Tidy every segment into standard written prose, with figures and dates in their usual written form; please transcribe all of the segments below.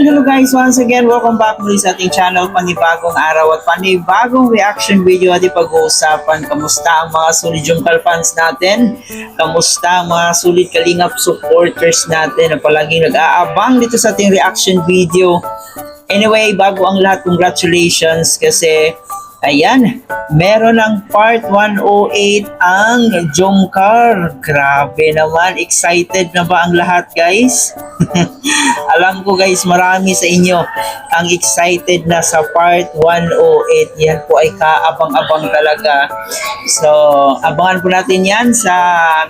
Hello guys, once again, welcome back muli sa ating channel, panibagong araw at panibagong reaction video at pag-uusapan. Kamusta ang mga solid Jungkal fans natin? Kamusta ang mga solid Kalingap supporters natin na palaging nag-aabang dito sa ating reaction video? Anyway, bago ang lahat, congratulations kasi ayan, meron ng part 108 ang Jungkal. Grabe naman, excited na ba ang lahat guys? Alam ko guys, marami sa inyo ang excited na sa part 108. Yan po ay kaabang-abang talaga. So, abangan po natin yan sa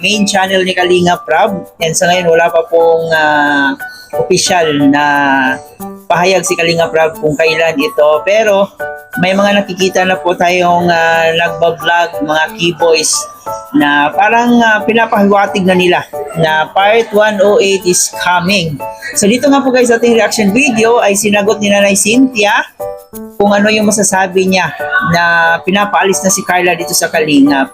main channel ni Kalingap Rab. And sa ngayon, wala pa pong official na pahayag si Kalingap Rab kung kailan ito. Pero, may mga nakikita na po tayong nagbablog, mga keyboys na parang pinapahiwatig na nila na part 108 is coming. So dito nga po guys, sa ating reaction video ay sinagot ni Nanay Cynthia kung ano yung masasabi niya na pinapaalis na si Carla dito sa Kalingap.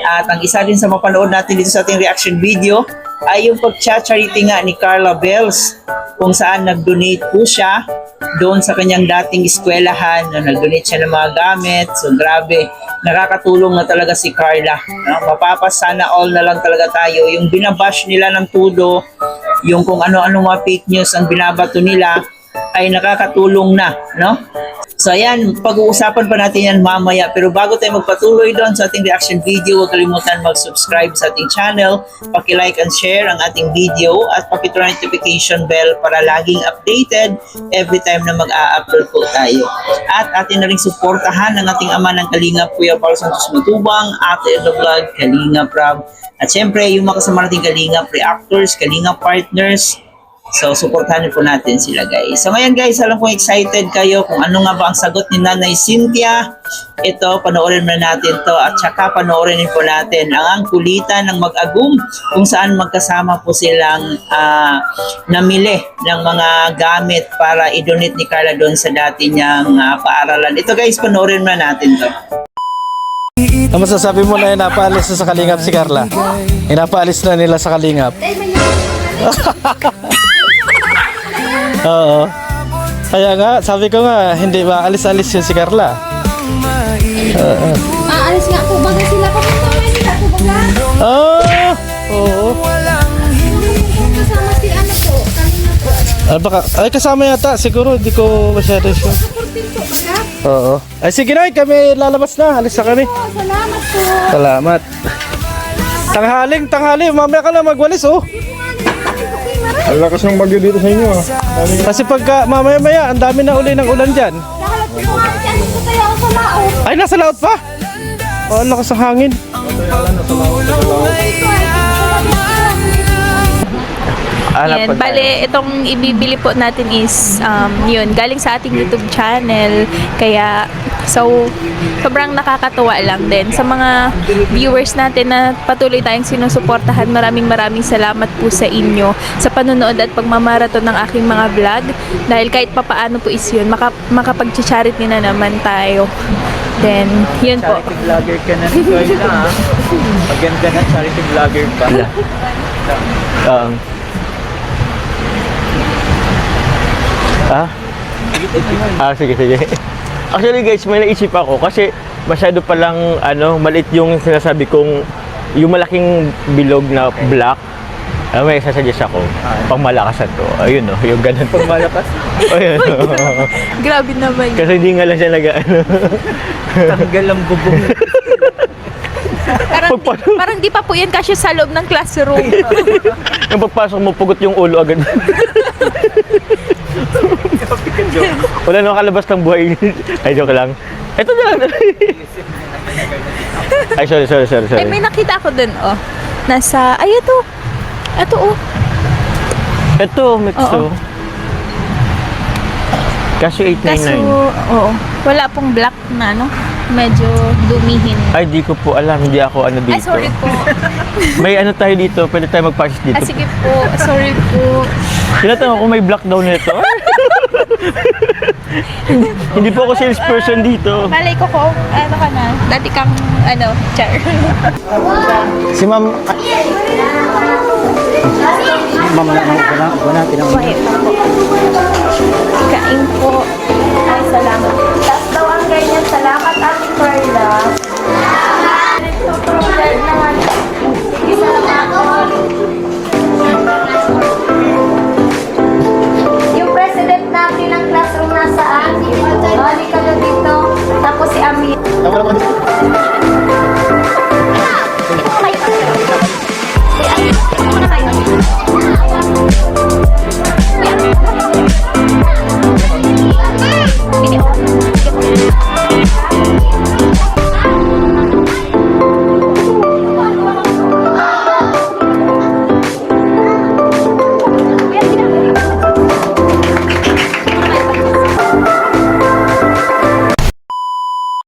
At ang isa din sa mapanood natin dito sa ating reaction video ay yung pag-charity nga ni Carla Bells, kung saan nag-donate po siya doon sa kanyang dating eskwelahan. Nag-donate siya ng mga gamit. So grabe, nakakatulong na talaga si Carla. Mapapasana all na lang talaga tayo. Yung binabash nila ng tudo, yung kung ano-ano mga fake news ang binabato nila, ay nakakatulong na, no? So ayan, pag-uusapan pa natin yan mamaya. Pero bago tayo magpatuloy doon sa ating reaction video, huwag kalimutan mag-subscribe sa ating channel, paki-like and share ang ating video, at paki-turn notification bell para laging updated every time na mag-a-upload po tayo. At atin na rin suportahan ang ating ama ng Kalingap, Kuya Paul Santos Matubang, Ate Edna Vlog, Kalingap Rab, at syempre yung mga kasama nating Kalingap reactors, Kalingap partners. So, supportahan po natin sila guys. So, ngayon guys, alam kong excited kayo kung ano nga ba ang sagot ni Nanay Cynthia. Ito, panoorin na natin to, at saka panoorin po natin ang kulitan ng mag-agum kung saan magkasama po silang namili ng mga gamit para i-donate ni Carla doon sa dati niyang paaralan. Ito guys, panoorin na natin to. Ano masasabi mo na inapaalis na sa Kalingap si Carla? Inapaalis na nila sa Kalingap. Oo. Kaya nga, sabi ko nga, hindi ba alis-alis yun si Carla? Aalis nga po baga sila kapag nila po baga. Oo. Kasama si ano po, kanina po. Baka, ay kasama yata, siguro, hindi ko masyado siya. Supportin po baga. Oo. Ay sige na, kami lalabas na, alis na kami. Salamat po. Salamat. Tanghali, mamaya ka na magwalis oh. Ang lakas ng bagyo dito sa inyo. Kasi pagka mamaya-maya, ang dami na uli ng ulan dyan. Lahat po nga si ano po tayo sa laot. Ay, nasa laot pa? Oh, ang lakas ng hangin. Yan, bale, itong ibibili po natin is, yun, galing sa ating YouTube channel. Kaya, so, sobrang nakakatuwa lang din. Sa mga viewers natin na patuloy tayong sinusuportahan, maraming salamat po sa inyo sa panonood at pagmamaraton ng aking mga vlog. Dahil kahit papaano po is yun, makapag-charity na naman tayo. Then, yun po. Charity vlogger ka na rin, Carla, ha? Maganda na, charity vlogger pa. Sige. Actually guys, may naisip ako kasi masyado palang maliit yung sinasabi kong yung malaking bilog na black. May sasuggest ako, pang malakasan to. Ayun yung ganun. Pag malakas, Ayun. Grabe naman. Kasi hindi nga lang siya tanggal ang bubong. Parang di pa po yan kasi sa loob ng classroom. Yung pagpasok mo, pugot yung ulo agad. Wala nang kalabas ng buhay. Ay, joke lang. Ito na lang. Ay, sorry. May nakita ako dun, oh. Nasa, ay, ito. Ito, oh. Ito, mix to. Kaso 899. Kaso, oo. Wala pong black na, no? Medyo dumihin. Ay, di ko po alam. Hindi ako dito. Ay, sorry po. May tayo dito. Pwede tayo mag-purchase dito. Sige po. Sorry po. Tinatanong ko may black daw nito. Hindi po ako salesperson dito. Malay ko, ano ka na? Dati kang, char. Si ma'am. Ma'am, wala, tinanong. Quiet. Daing po. Ay, salamat. Tapos daw ang ganyan. Salamat, Ate Carla. Salamat. naman. Sige, salamat. Yung president natin ng classroom nasaan? Balik ka dito. Tapos si Ami.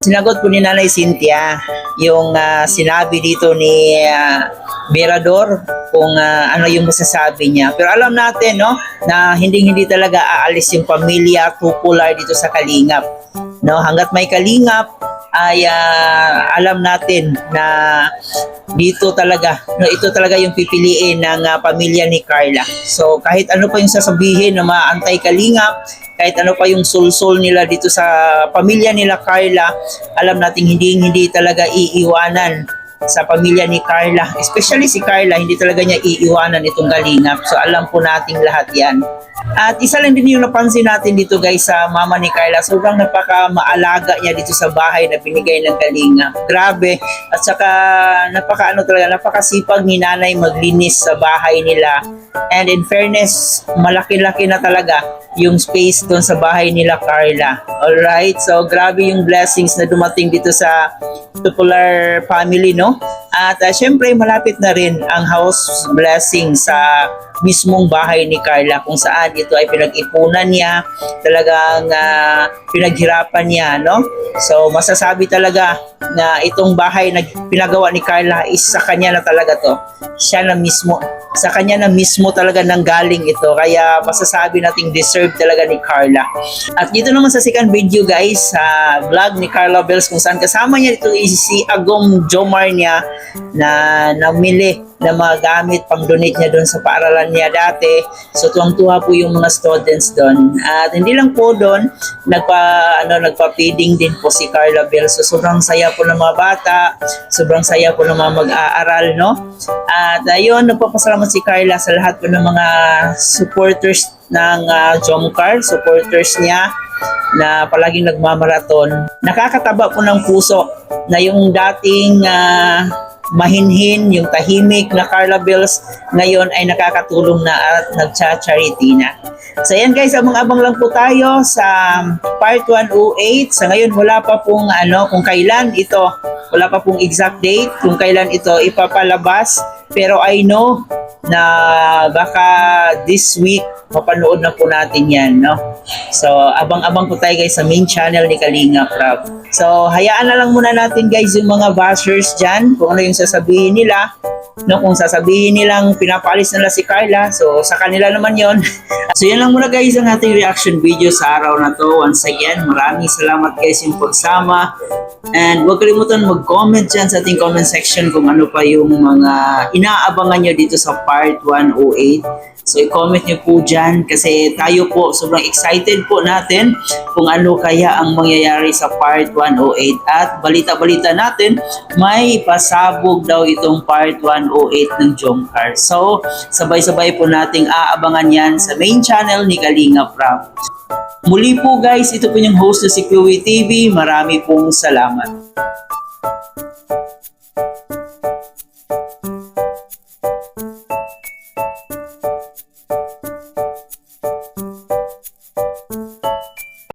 Sinagot po ni Nanay Cynthia yung sinabi dito ni Mirador kung ano yung masasabi niya. Pero alam natin no na hindi talaga aalis yung pamilya tupular dito sa Kalingap. No, hangga't may Kalingap ay alam natin na dito talaga, no, ito talaga yung pipiliin ng pamilya ni Carla. So kahit ano pa yung sasabihin na maantay Kalingap, kahit ano pa yung sulsul nila dito sa pamilya nila Carla, alam natin hindi talaga iiwanan sa pamilya ni Carla. Especially si Carla, hindi talaga niya iiwanan itong Kalingap. So alam po nating lahat yan. At isa lang din yung napansin natin dito guys sa mama ni Carla. Sobrang napaka-maalaga niya dito sa bahay na binigay ng Kalingap. Grabe. At saka napakasipag ni nanay maglinis sa bahay nila. And in fairness, malaki-laki na talaga yung space doon sa bahay nila Carla. Alright? So grabe yung blessings na dumating dito sa Tupular family, no? At syempre malapit na rin ang house blessing sa mismong bahay ni Carla kung saan ito ay pinag-ipunan niya, talagang pinaghirapan niya, no? So masasabi talaga na itong bahay na pinagawa ni Carla is sa kanya na talaga to. Siya na mismo, sa kanya na mismo talaga nanggaling ito. Kaya masasabi nating deserve talaga ni Carla. At dito naman sa second video guys, sa vlog ni Carla Bells kung saan kasama niya ito si Agong Jomar niya na namili na mga gamit pang donate niya doon sa paaralan niya dati. So tuwang-tuwa po yung mga students doon. At hindi lang po doon, nagpa-feeding din po si Carla Bells. So sobrang saya po ng mga bata, sobrang saya po ng mga mag-aaral, no? At ayun, nagpapasalamat si Carla sa lahat po ng mga supporters ng Jomcar, supporters niya na palaging nagmamaraton. Nakakataba po ng puso na yung dating mahinhin, yung tahimik na Carla Bells ngayon ay nakakatulong na at nagcha-charity na. So yan guys, abang-abang lang po tayo sa part 108. Sa ngayon wala pa pong kung kailan ito, wala pa pong exact date kung kailan ito ipapalabas. Pero I know na baka this week mapanood na po natin yan, no? So abang-abang po tayo guys sa main channel ni Kalingap Rab. So hayaan na lang muna natin guys yung mga bashers dyan kung ano yung sasabihin nila, no? Kung sasabihin nilang pinapaalis nila si Carla, so sa kanila naman yon. So yan lang muna guys ang ating reaction video sa araw na to. Once again, maraming salamat guys yung pagsama. And huwag kalimutan mag-comment dyan sa ating comment section kung ano pa yung mga inaabangan nyo dito sa part 108. So i-comment nyo po dyan kasi tayo po sobrang excited po natin kung ano kaya ang mangyayari sa part 108. At balita-balita natin, may pasabog daw itong part 108 ng Jomcar. So sabay-sabay po nating aabangan yan sa main channel ni Kalingap Rab. Muli po guys, ito po yung host na si Chloe TV. Marami pong salamat.